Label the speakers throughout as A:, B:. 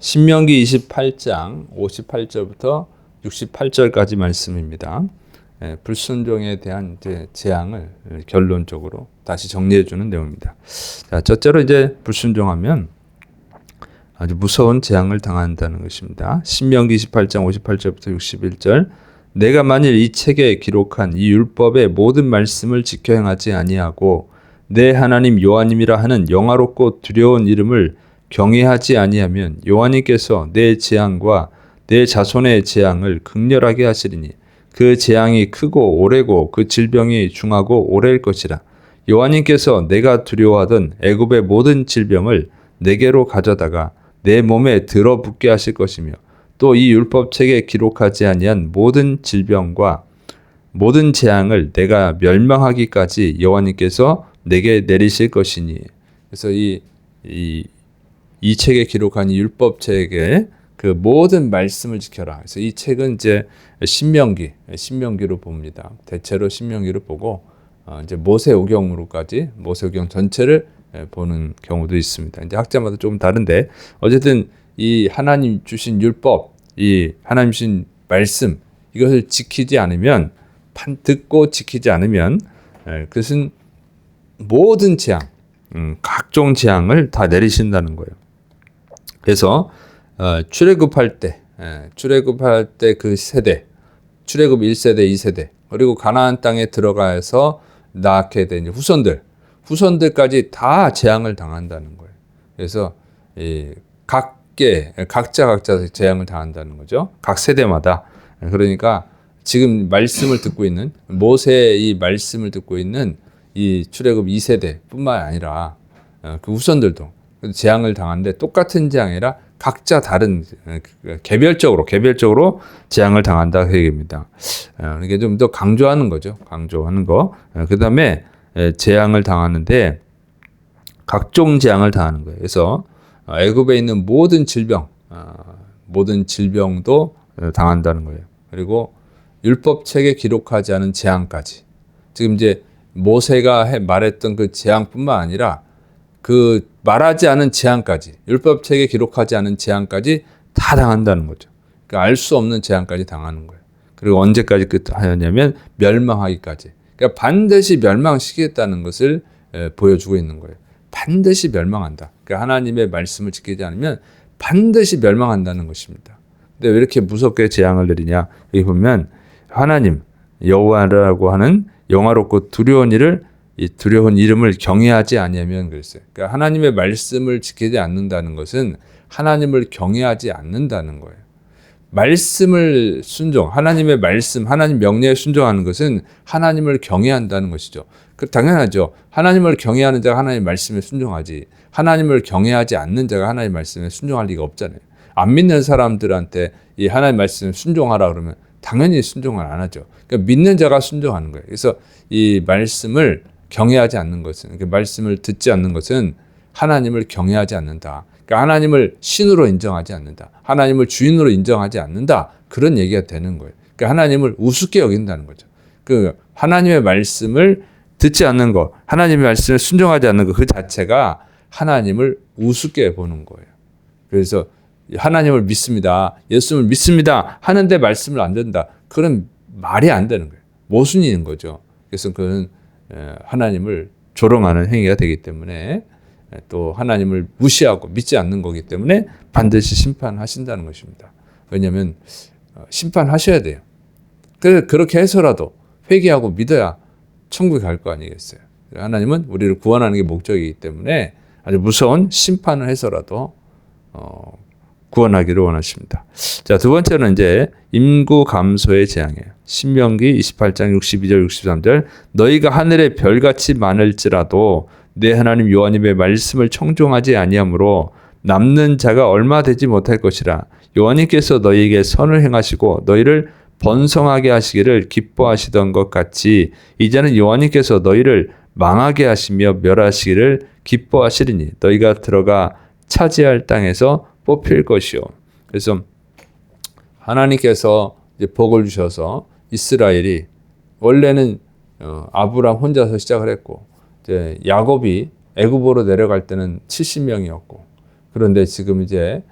A: 신명기 28장 58절부터 68절까지 말씀입니다. 불순종에 대한 이제 재앙을 결론적으로 다시 정리해 주는 내용입니다. 자, 첫째로 이제 불순종하면 아주 무서운 재앙을 당한다는 것입니다. 신명기 28장 58절부터 61절. 내가 만일 이 책에 기록한 이 율법의 모든 말씀을 지켜 행하지 아니하고 내 하나님 여호와님이라 하는 영화롭고 두려운 이름을 경외하지 아니하면 여호와님께서 내 재앙과 내 자손의 재앙을 극렬하게 하시리니 그 재앙이 크고 오래고 그 질병이 중하고 오래일 것이라. 여호와님께서 내가 두려워하던 애굽의 모든 질병을 내게로 가져다가 내 몸에 들어붙게 하실 것이며 또 이 율법책에 기록하지 아니한 모든 질병과 모든 재앙을 내가 멸망하기까지 여호와님께서 내게 내리실 것이니. 그래서 이 책에 기록한 이 율법책의 그 모든 말씀을 지켜라. 그래서 이 책은 이제 신명기로 봅니다. 대체로 신명기로 보고 이제 모세오경으로까지 모세오경 전체를 보는 경우도 있습니다. 이제 학자마다 조금 다른데 어쨌든 이 하나님 주신 율법, 이 하나님 주신 말씀 이것을 지키지 않으면 듣고 지키지 않으면 그것은 모든 재앙, 각종 재앙을 다 내리신다는 거예요. 그래서 출애굽할 때 그 세대, 출애굽 1세대, 2세대, 그리고 가나안 땅에 들어가서 낳게 된 후손들까지 다 재앙을 당한다는 거예요. 그래서 각자 재앙을 당한다는 거죠. 각 세대마다. 그러니까 지금 말씀을 듣고 있는 모세의 이 말씀을 듣고 있는 이 출애굽 2세대뿐만 아니라 그 후손들도 재앙을 당하는데 똑같은 재앙이 아니라 각자 다른 개별적으로 재앙을 당한다 그 얘기입니다. 이게 좀 더 강조하는 거죠. 강조하는 거. 그다음에 재앙을 당하는데 각종 재앙을 당하는 거예요. 그래서 애굽에 있는 모든 질병도 당한다는 거예요. 그리고 율법책에 기록하지 않은 재앙까지. 지금 이제 모세가 말했던 그 재앙뿐만 아니라 그 말하지 않은 재앙까지, 율법책에 기록하지 않은 재앙까지 다 당한다는 거죠. 그러니까 알 수 없는 재앙까지 당하는 거예요. 그리고 언제까지 하냐면 멸망하기까지. 그러니까 반드시 멸망시키겠다는 것을 보여주고 있는 거예요. 반드시 멸망한다. 그러니까 하나님의 말씀을 지키지 않으면 반드시 멸망한다는 것입니다. 근데 왜 이렇게 무섭게 재앙을 내리냐? 여기 보면 하나님 여호와라고 하는 영화롭고 두려운 이 두려운 이름을 경외하지 아니하면 그랬어요. 그러니까 하나님의 말씀을 지키지 않는다는 것은 하나님을 경외하지 않는다는 거예요. 말씀을 하나님의 말씀, 하나님 명령에 순종하는 것은 하나님을 경외한다는 것이죠. 당연하죠. 하나님을 경외하는 자가 하나님의 말씀에 순종하지. 하나님을 경외하지 않는 자가 하나님의 말씀에 순종할 리가 없잖아요. 안 믿는 사람들한테 이 하나님의 말씀에 순종하라 그러면 당연히 순종을 안 하죠. 그러니까 믿는 자가 순종하는 거예요. 그래서 이 말씀을 경외하지 않는 것은, 말씀을 듣지 않는 것은 하나님을 경외하지 않는다. 그러니까 하나님을 신으로 인정하지 않는다. 하나님을 주인으로 인정하지 않는다. 그런 얘기가 되는 거예요. 그러니까 하나님을 우습게 여긴다는 거죠. 그 하나님의 말씀을 듣지 않는 것, 하나님의 말씀을 순종하지 않는 것 그 자체가 하나님을 우습게 보는 거예요. 그래서 하나님을 믿습니다. 예수님을 믿습니다. 하는데 말씀을 안 듣는다. 그런 말이 안 되는 거예요. 모순인 거죠. 그래서 그건 하나님을 조롱하는 행위가 되기 때문에 또 하나님을 무시하고 믿지 않는 거기 때문에 반드시 심판하신다는 것입니다. 왜냐하면 심판하셔야 돼요. 그렇게 해서라도 회개하고 믿어야 천국에 갈 거 아니겠어요. 하나님은 우리를 구원하는 게 목적이기 때문에 아주 무서운 심판을 해서라도 구원하기를 원하십니다. 자, 두 번째는 이제 인구 감소의 재앙이에요. 신명기 28장 62절 63절. 너희가 하늘의 별같이 많을지라도 내 하나님 여호와님의 말씀을 청종하지 아니하므로 남는 자가 얼마 되지 못할 것이라. 여호와님께서 너희에게 선을 행하시고 너희를 번성하게 하시기를 기뻐하시던 것 같이 이제는 여호와님께서 너희를 망하게 하시며 멸하시기를 기뻐하시리니 너희가 들어가 차지할 땅에서 뽑힐 것이요. 그래서 하나님께서 이제 복을 주셔서 이스라엘이 원래는 아브람 혼자서 시작을 했고 이제 야곱이 애굽으로 내려갈 때는 70명이었고 그런데 지금 이제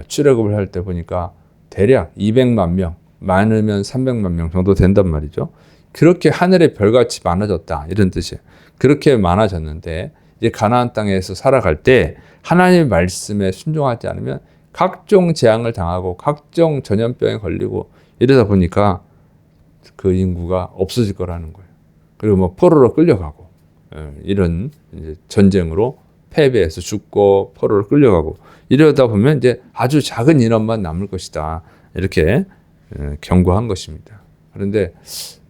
A: 출애굽을 할 때 보니까 대략 200만 명, 많으면 300만 명 정도 된단 말이죠. 그렇게 하늘의 별같이 많아졌다 이런 뜻이에요. 그렇게 많아졌는데 이제 가나안 땅에서 살아갈 때 하나님의 말씀에 순종하지 않으면 각종 재앙을 당하고 각종 전염병에 걸리고 이러다 보니까 그 인구가 없어질 거라는 거예요. 그리고 뭐 포로로 끌려가고 이런 이제 전쟁으로 패배해서 죽고 포로로 끌려가고 이러다 보면 이제 아주 작은 인원만 남을 것이다. 이렇게 경고한 것입니다. 그런데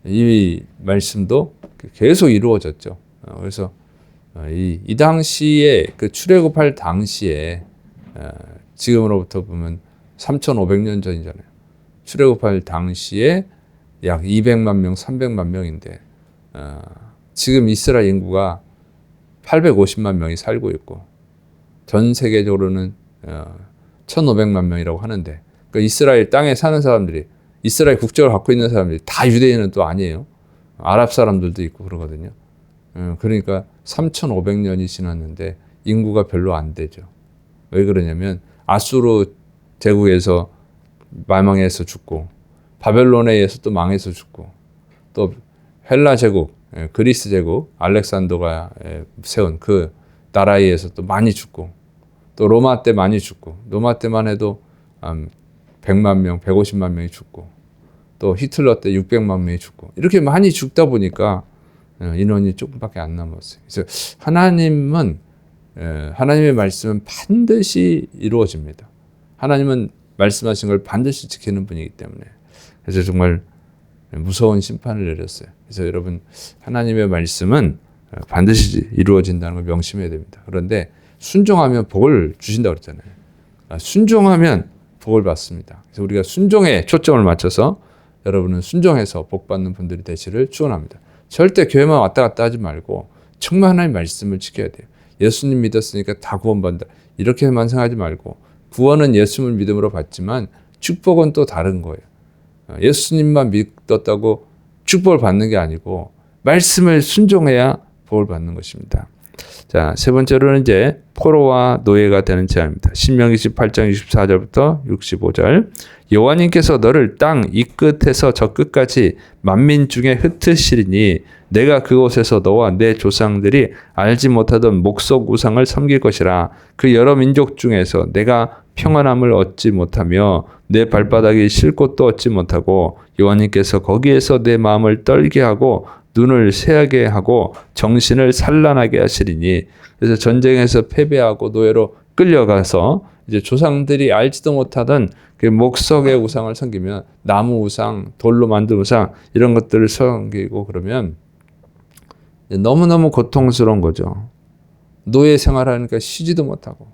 A: 이 말씀도 계속 이루어졌죠. 그래서 이 당시에 그 출애굽할 당시에 지금으로부터 보면 3,500년 전이잖아요. 출애굽할 당시에 약 200만 명, 300만 명인데 지금 이스라엘 인구가 850만 명이 살고 있고 전 세계적으로는 1,500만 명이라고 하는데 그 이스라엘 땅에 사는 사람들이 이스라엘 국적을 갖고 있는 사람들이 다 유대인은 또 아니에요. 아랍 사람들도 있고 그러거든요. 그러니까 3,500년이 지났는데 인구가 별로 안 되죠. 왜 그러냐면 아수르 제국에서 멸망해서 죽고 바벨론에 의해서 또 망해서 죽고 또 헬라 제국, 그리스 제국, 알렉산더가 세운 그 나라에 의해서 또 많이 죽고 또 로마 때 많이 죽고 로마 때만 해도 100만 명, 150만 명이 죽고 또 히틀러 때 600만 명이 죽고 이렇게 많이 죽다 보니까 인원이 조금밖에 안 남았어요. 그래서 하나님은 하나님의 말씀은 반드시 이루어집니다. 하나님은 말씀하신 걸 반드시 지키는 분이기 때문에 그래서 정말 무서운 심판을 내렸어요. 그래서 여러분 하나님의 말씀은 반드시 이루어진다는 걸 명심해야 됩니다. 그런데 순종하면 복을 주신다고 그랬잖아요. 순종하면 복을 받습니다. 그래서 우리가 순종에 초점을 맞춰서 여러분은 순종해서 복 받는 분들이 되시를 축원합니다. 절대 교회만 왔다 갔다 하지 말고 정말 하나님의 말씀을 지켜야 돼요. 예수님 믿었으니까 다 구원받는다. 이렇게만 생각하지 말고 구원은 예수님을 믿음으로 받지만 축복은 또 다른 거예요. 예수님만 믿었다고 축복을 받는 게 아니고 말씀을 순종해야 복을 받는 것입니다. 자, 세 번째로는 이제 포로와 노예가 되는 재앙입니다. 신명기 18장 24절부터 65절. 여호와님께서 너를 땅 이 끝에서 저 끝까지 만민 중에 흩으시리니 내가 그곳에서 너와 내 조상들이 알지 못하던 목석 우상을 섬길 것이라. 그 여러 민족 중에서 내가 평안함을 얻지 못하며 내 발바닥이 쉴 곳도 얻지 못하고 여호와님께서 거기에서 내 마음을 떨게 하고 눈을 새하게 하고 정신을 산란하게 하시리니. 그래서 전쟁에서 패배하고 노예로 끌려가서 이제 조상들이 알지도 못하던 그 목석의 우상을 섬기면 나무 우상, 돌로 만든 우상 이런 것들을 섬기고 그러면 너무너무 고통스러운 거죠. 노예 생활하니까 쉬지도 못하고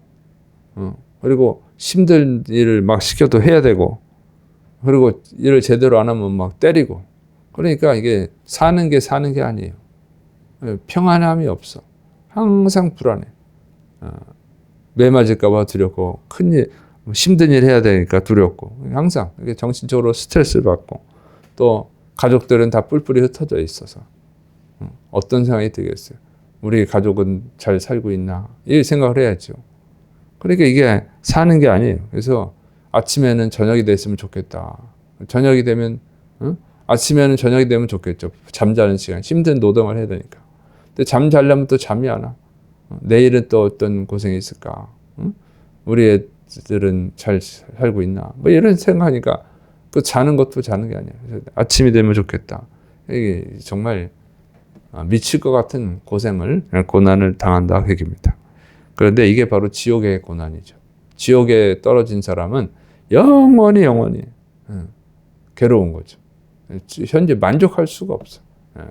A: 그리고 힘든 일을 막 시켜도 해야 되고 그리고 일을 제대로 안 하면 막 때리고 그러니까 이게 사는 게 아니에요. 평안함이 없어. 항상 불안해. 매 맞을까 봐 두렵고 큰일 힘든 일 해야 되니까 두렵고 항상 정신적으로 스트레스를 받고 또 가족들은 다 뿔뿔이 흩어져 있어서 어떤 생각이 들겠어요. 우리 가족은 잘 살고 있나 이 생각을 해야죠. 그러니까 이게 사는 게 아니에요. 그래서 아침에는 저녁이 됐으면 좋겠다. 저녁이 되면 아침에는 저녁이 되면 좋겠죠. 잠자는 시간 힘든 노동을 해야 되니까. 근데 잠 자려면 또 잠이 안 와. 내일은 또 어떤 고생이 있을까? 우리 애들은 잘 살고 있나? 뭐 이런 생각하니까 또 자는 것도 자는 게 아니야. 그래서 아침이 되면 좋겠다. 이게 정말 미칠 것 같은 고난을 당한다 그 얘기입니다. 그런데 이게 바로 지옥의 고난이죠. 지옥에 떨어진 사람은 영원히 괴로운 거죠. 현재 만족할 수가 없어.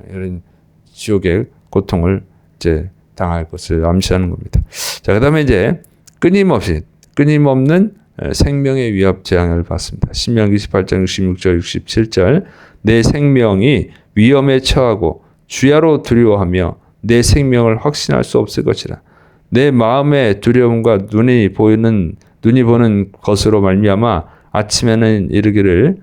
A: 이런 지옥의 고통을 이제 당할 것을 암시하는 겁니다. 자, 그다음에 이제 끊임없는 생명의 위협 재앙을 받습니다. 신명기 18장 66절 67절. 내 생명이 위험에 처하고 주야로 두려워하며 내 생명을 확신할 수 없을 것이라. 내 마음의 두려움과 눈이 보는 것으로 말미암아 아침에는 이르기를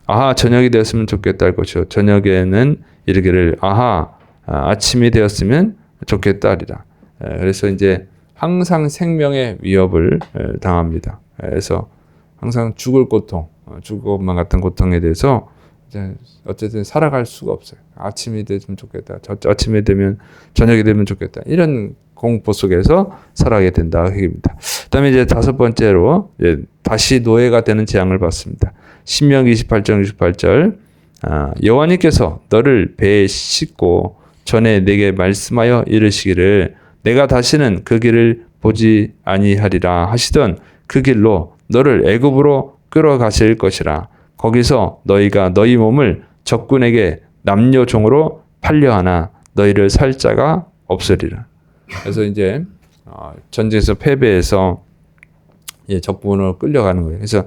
A: 아하 저녁이 되었으면 좋겠다 할 것이요 저녁에는 이르기를 아하 아침이 되었으면 좋겠다 하리라. 그래서 이제 항상 생명의 위협을 당합니다. 그래서 항상 죽을 고통, 죽을 것만 같은 고통에 대해서 이제 어쨌든 살아갈 수가 없어요. 아침이 되면 좋겠다. 아침이 되면 저녁이 되면 좋겠다. 이런 공포 속에서 살아가게 된다. 얘기입니다. 그다음에 이제 다섯 번째로 이제 다시 노예가 되는 재앙을 받습니다. 신명기 28장 68절 여호와님께서 너를 배에 싣고 전에 내게 말씀하여 이르시기를 내가 다시는 그 길을 보지 아니하리라 하시던 그 길로 너를 애굽으로 끌어가실 것이라. 거기서 너희가 너희 몸을 적군에게 남녀 종으로 팔려하나 너희를 살 자가 없으리라. 그래서 이제 전쟁에서 패배해서 적군으로 끌려가는 거예요. 그래서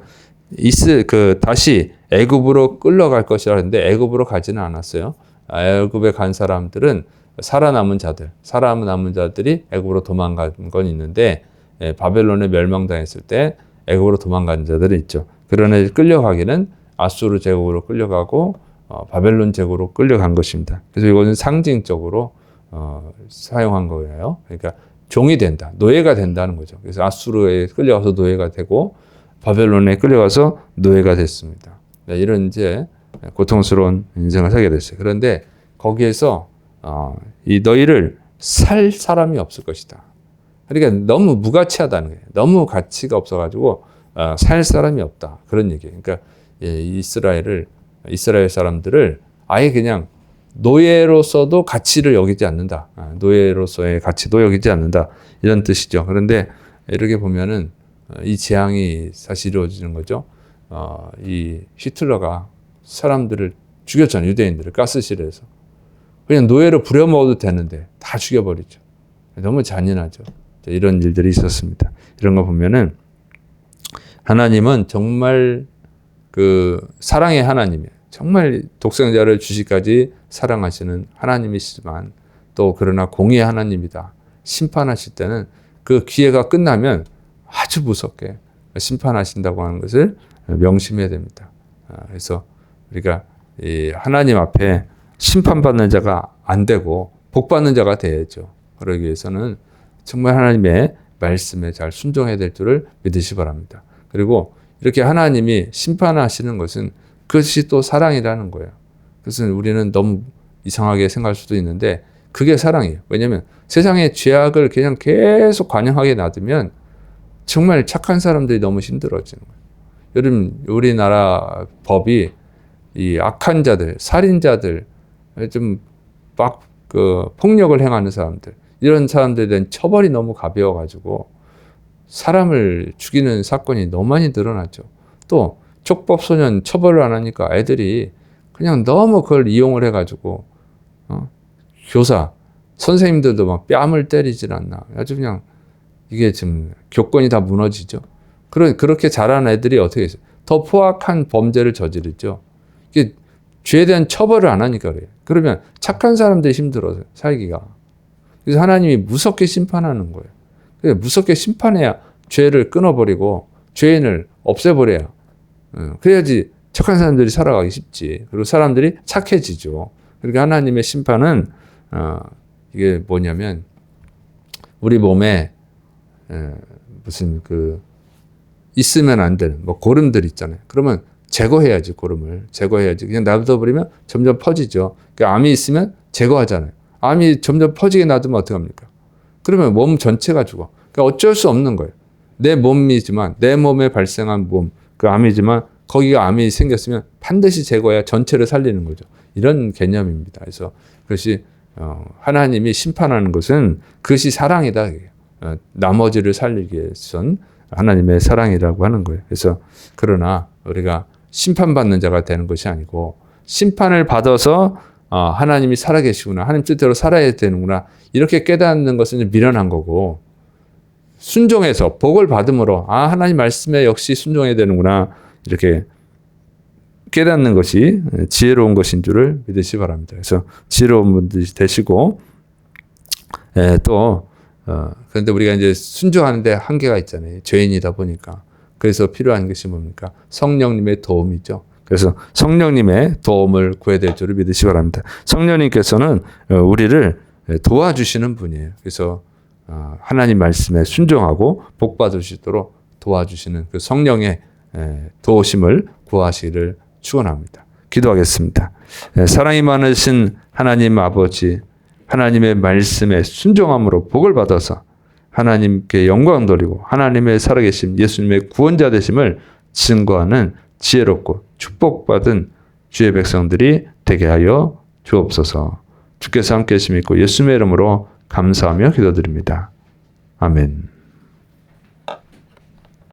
A: 다시 애굽으로 끌려갈 것이라 했는데 애굽으로 가지는 않았어요. 애굽에 간 사람들은 살아남은 자들이 애굽으로 도망간 건 있는데 바벨론에 멸망당했을 때 애굽으로 도망간 자들이 있죠. 그러나 끌려가기는 아수르 제국으로 끌려가고 바벨론 제국으로 끌려간 것입니다. 그래서 이거는 상징적으로 사용한 거예요. 그러니까 종이 된다, 노예가 된다는 거죠. 그래서 아수르에 끌려가서 노예가 되고 바벨론에 끌려가서 노예가 됐습니다. 이런 이제 고통스러운 인생을 살게 됐어요. 그런데 거기에서 이 너희를 살 사람이 없을 것이다. 그러니까 너무 무가치하다는 거예요. 너무 가치가 없어가지고 살 사람이 없다. 그런 얘기예요. 그러니까 이스라엘 사람들을 아예 그냥 노예로서도 가치를 여기지 않는다. 노예로서의 가치도 여기지 않는다. 이런 뜻이죠. 그런데 이렇게 보면은 이 재앙이 사실 이루어지는 거죠. 이 히틀러가 사람들을 죽였잖아요. 유대인들을 가스실에서. 그냥 노예로 부려먹어도 되는데 다 죽여버리죠. 너무 잔인하죠. 이런 일들이 있었습니다. 이런 거 보면은 하나님은 정말 그 사랑의 하나님이에요. 정말 독생자를 주시까지 사랑하시는 하나님이시지만 또 그러나 공의의 하나님이다. 심판하실 때는 그 기회가 끝나면 아주 무섭게 심판하신다고 하는 것을 명심해야 됩니다. 그래서 우리가 이 하나님 앞에 심판받는 자가 안 되고 복받는 자가 돼야죠. 그러기 위해서는 정말 하나님의 말씀에 잘 순종해야 될 줄을 믿으시 바랍니다. 그리고 이렇게 하나님이 심판하시는 것은 그것이 또 사랑이라는 거예요. 그것은 우리는 너무 이상하게 생각할 수도 있는데 그게 사랑이에요. 왜냐하면 세상의 죄악을 그냥 계속 관영하게 놔두면 정말 착한 사람들이 너무 힘들어지는 거예요. 요즘 우리나라 법이 이 악한 자들, 살인자들, 좀 막 폭력을 행하는 사람들, 이런 사람들에 대한 처벌이 너무 가벼워가지고 사람을 죽이는 사건이 너무 많이 늘어났죠. 또 촉법소년 처벌을 안 하니까 애들이 그냥 너무 그걸 이용을 해가지고 교사, 선생님들도 막 뺨을 때리질 않나. 아주 그냥 이게 지금 교권이 다 무너지죠. 그렇게 자란 애들이 어떻게 했어요? 더 포악한 범죄를 저지르죠. 이게 죄에 대한 처벌을 안 하니까 그래요. 그러면 착한 사람들이 힘들어서 살기가. 그래서 하나님이 무섭게 심판하는 거예요. 그래서 무섭게 심판해야 죄를 끊어버리고 죄인을 없애버려야. 그래야지 착한 사람들이 살아가기 쉽지. 그리고 사람들이 착해지죠. 그러니까 하나님의 심판은 이게 뭐냐면 우리 몸에 무슨 있으면 안 되는 고름들 있잖아요. 그러면 제거해야지. 고름을 제거해야지. 그냥 놔둬버리면 점점 퍼지죠. 그러니까 암이 있으면 제거하잖아요. 암이 점점 퍼지게 놔두면 어떡합니까? 그러면 몸 전체가 죽어. 그러니까 어쩔 수 없는 거예요. 내 몸이지만 내 몸에 발생한 몸, 그 암이지만 거기가 암이 생겼으면 반드시 제거해야 전체를 살리는 거죠. 이런 개념입니다. 그래서 그것이 하나님이 심판하는 것은 그것이 사랑이다. 나머지를 살리기 위해선 하나님의 사랑이라고 하는 거예요. 그래서 그러나 우리가 심판받는 자가 되는 것이 아니고 심판을 받아서 하나님이 살아계시구나. 하나님 뜻대로 살아야 되는구나. 이렇게 깨닫는 것은 미련한 거고 순종해서 복을 받음으로 하나님 말씀에 역시 순종해야 되는구나. 이렇게 깨닫는 것이 지혜로운 것인 줄을 믿으시기 바랍니다. 그래서 지혜로운 분들이 되시고 또 그런데 우리가 이제 순종하는데 한계가 있잖아요. 죄인이다 보니까. 그래서 필요한 것이 뭡니까? 성령님의 도움이죠. 그래서 성령님의 도움을 구해야 될 줄을 믿으시기 바랍니다. 성령님께서는 우리를 도와주시는 분이에요. 그래서 하나님 말씀에 순종하고 복 받을 수 있도록 도와주시는 그 성령의 도우심을 구하시기를 축원합니다. 기도하겠습니다. 사랑이 많으신 하나님 아버지, 하나님의 말씀에 순종함으로 복을 받아서 하나님께 영광 돌리고 하나님의 살아계심, 예수님의 구원자 되심을 증거하는 지혜롭고 축복받은 주의 백성들이 되게 하여 주옵소서. 주께서 함께 하심을 믿고 예수님의 이름으로 감사하며 기도드립니다. 아멘.